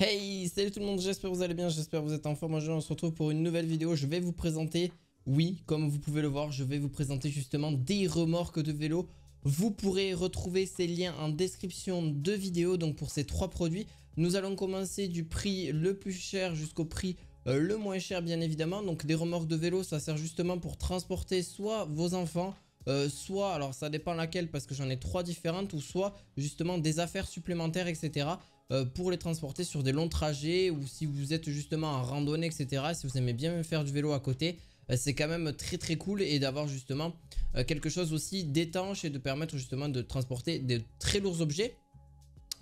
Hey, salut tout le monde, j'espère que vous allez bien, j'espère que vous êtes en forme. Aujourd'hui on se retrouve pour une nouvelle vidéo. Je vais vous présenter, oui, comme vous pouvez le voir, je vais vous présenter justement des remorques de vélo. Vous pourrez retrouver ces liens en description de vidéo. Donc pour ces trois produits, nous allons commencer du prix le plus cher jusqu'au prix le moins cher bien évidemment. Donc des remorques de vélo, ça sert justement pour transporter soit vos enfants, soit, alors ça dépend laquelle parce que j'en ai trois différentes, ou soit justement des affaires supplémentaires etc. Pour les transporter sur des longs trajets, ou si vous êtes justement en randonnée etc. Si vous aimez bien faire du vélo à côté, c'est quand même très cool, et d'avoir justement quelque chose aussi d'étanche et de permettre justement de transporter de très lourds objets.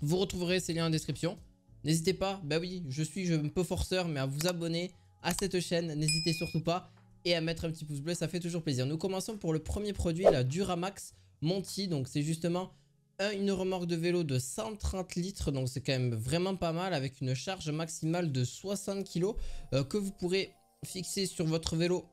Vous retrouverez ces liens en description. N'hésitez pas, bah oui, je suis un peu forceur, mais à vous abonner à cette chaîne, n'hésitez surtout pas, et à mettre un petit pouce bleu, ça fait toujours plaisir. Nous commençons pour le premier produit, la Duramax Monty. Donc c'est justement une remorque de vélo de 130 litres, donc c'est quand même vraiment pas mal, avec une charge maximale de 60 kg que vous pourrez fixer sur votre vélo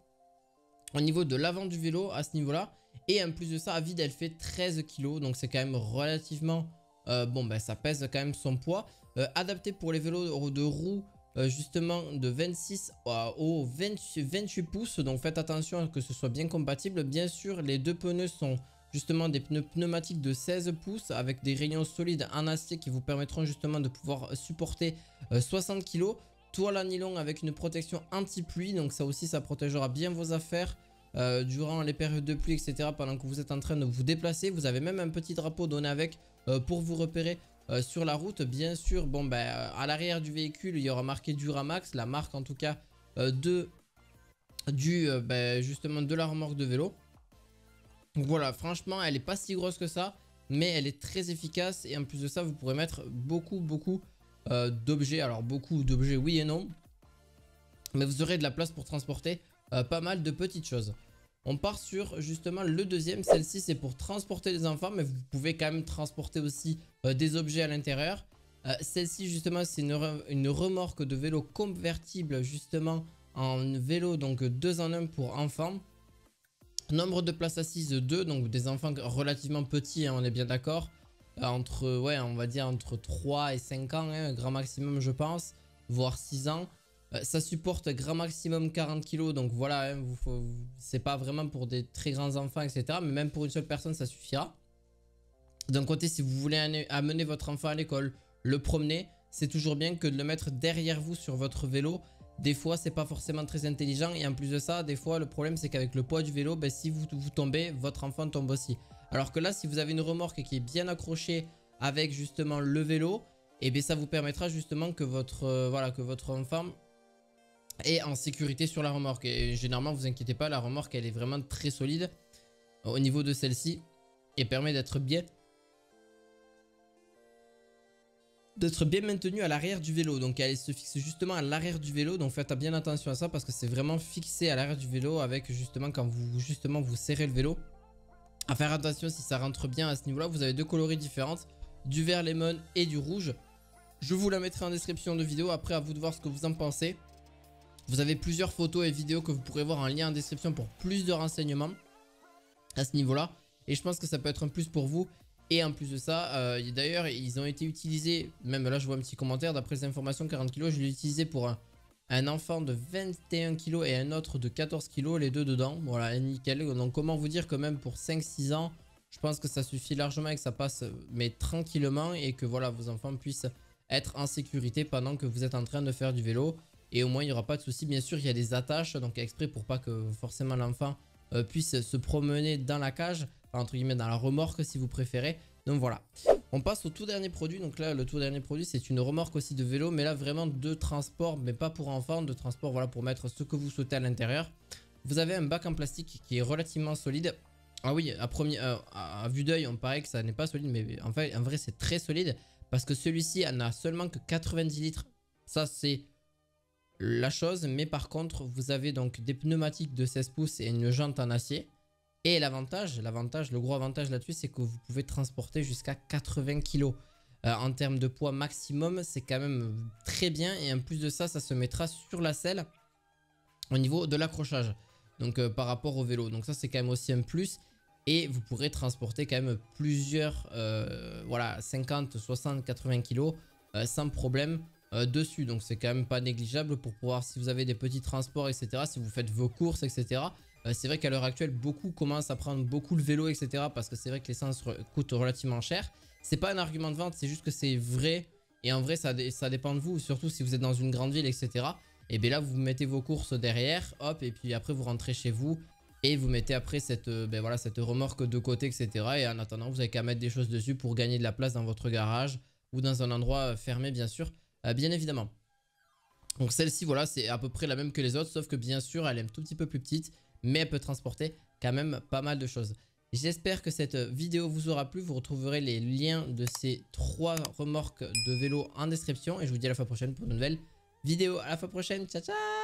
au niveau de l'avant du vélo à ce niveau là. Et en plus de ça, à vide elle fait 13 kg, donc c'est quand même relativement bon, bah ça pèse quand même son poids. Adapté pour les vélos de roues justement de 26 au 28 pouces, donc faites attention à que ce soit bien compatible. Bien sûr, les deux pneus sont justement des pneus pneumatiques de 16 pouces avec des rayons solides en acier qui vous permettront justement de pouvoir supporter 60 kg. Toile en nylon avec une protection anti-pluie, donc ça aussi ça protégera bien vos affaires durant les périodes de pluie etc. pendant que vous êtes en train de vous déplacer. Vous avez même un petit drapeau donné avec pour vous repérer sur la route. Bien sûr, bon bah à l'arrière du véhicule il y aura marqué Duramax, la marque en tout cas justement de la remorque de vélo. Donc voilà, franchement elle est pas si grosse que ça, mais elle est très efficace, et en plus de ça vous pourrez mettre beaucoup d'objets. Alors beaucoup d'objets oui et non, mais vous aurez de la place pour transporter pas mal de petites choses. On part sur justement le deuxième. Celle-ci c'est pour transporter les enfants, mais vous pouvez quand même transporter aussi des objets à l'intérieur. Celle-ci justement c'est une remorque de vélo convertible justement en vélo, donc 2 en 1 pour enfants. Nombre de places assises 2, donc des enfants relativement petits hein, on est bien d'accord. Entre, ouais, on va dire entre 3 et 5 ans, hein, grand maximum je pense, voire 6 ans. Ça supporte grand maximum 40 kg, donc voilà, hein, c'est pas vraiment pour des très grands enfants etc. Mais même pour une seule personne ça suffira. D'un côté, si vous voulez amener votre enfant à l'école, le promener, c'est toujours bien que de le mettre derrière vous sur votre vélo. Des fois c'est pas forcément très intelligent, et en plus de ça, des fois le problème c'est qu'avec le poids du vélo, ben, si vous tombez, votre enfant tombe aussi. Alors que là, si vous avez une remorque qui est bien accrochée avec justement le vélo, et bien ça vous permettra justement que votre enfant est en sécurité sur la remorque. Et généralement vous inquiétez pas, la remorque elle est vraiment très solide au niveau de celle-ci, et permet d'être bien maintenue à l'arrière du vélo. Donc elle se fixe justement à l'arrière du vélo, donc faites bien attention à ça parce que c'est vraiment fixé à l'arrière du vélo, avec justement quand vous serrez le vélo. À faire attention si ça rentre bien à ce niveau là. Vous avez deux coloris différentes, du vert lemon et du rouge. Je vous la mettrai en description de vidéo, après à vous de voir ce que vous en pensez. Vous avez plusieurs photos et vidéos que vous pourrez voir en lien en description pour plus de renseignements à ce niveau là, et je pense que ça peut être un plus pour vous. Et en plus de ça, d'ailleurs ils ont été utilisés, même là je vois un petit commentaire, d'après les informations 40 kg, je l'ai utilisé pour un enfant de 21 kg et un autre de 14 kg, les deux dedans, voilà, nickel. Donc comment vous dire que même pour 5-6 ans, je pense que ça suffit largement et que ça passe mais tranquillement, et que voilà, vos enfants puissent être en sécurité pendant que vous êtes en train de faire du vélo. Et au moins il n'y aura pas de souci. Bien sûr il y a des attaches, donc exprès pour pas que forcément l'enfant puisse se promener dans la cage, enfin, entre guillemets dans la remorque si vous préférez. Donc voilà, on passe au tout dernier produit. Donc là le tout dernier produit c'est une remorque aussi de vélo, mais là vraiment de transport, mais pas pour enfants, de transport voilà, pour mettre ce que vous souhaitez à l'intérieur. Vous avez un bac en plastique qui est relativement solide. Ah oui, à vue d'œil on paraît que ça n'est pas solide, mais en fait en vrai c'est très solide, parce que celui-ci en a seulement que 90 litres. Ça c'est la chose, mais par contre vous avez donc des pneumatiques de 16 pouces et une jante en acier. Et le gros avantage là-dessus, c'est que vous pouvez transporter jusqu'à 80 kg. En termes de poids maximum, c'est quand même très bien. Et en plus de ça, ça se mettra sur la selle au niveau de l'accrochage, donc par rapport au vélo. Donc ça c'est quand même aussi un plus. Et vous pourrez transporter quand même plusieurs, voilà, 50, 60, 80 kg sans problème. dessus. Donc c'est quand même pas négligeable pour pouvoir, si vous avez des petits transports, etc. Si vous faites vos courses, etc. C'est vrai qu'à l'heure actuelle, beaucoup commencent à prendre beaucoup le vélo, etc. Parce que c'est vrai que l'essence coûte relativement cher. C'est pas un argument de vente, c'est juste que c'est vrai. Et en vrai, ça dépend de vous. Surtout si vous êtes dans une grande ville, etc. Et bien là, vous mettez vos courses derrière, hop, et puis après, vous rentrez chez vous. Et vous mettez après cette, voilà, cette remorque de côté, etc. Et en attendant, vous avez qu'à mettre des choses dessus pour gagner de la place dans votre garage ou dans un endroit fermé, bien sûr, bien évidemment. Donc celle-ci, voilà, c'est à peu près la même que les autres, sauf que bien sûr, elle est un tout petit peu plus petite, mais elle peut transporter quand même pas mal de choses. J'espère que cette vidéo vous aura plu. Vous retrouverez les liens de ces 3 remorques de vélo en description. Et je vous dis à la fois prochaine pour une nouvelle vidéo. À la fois prochaine, ciao ciao.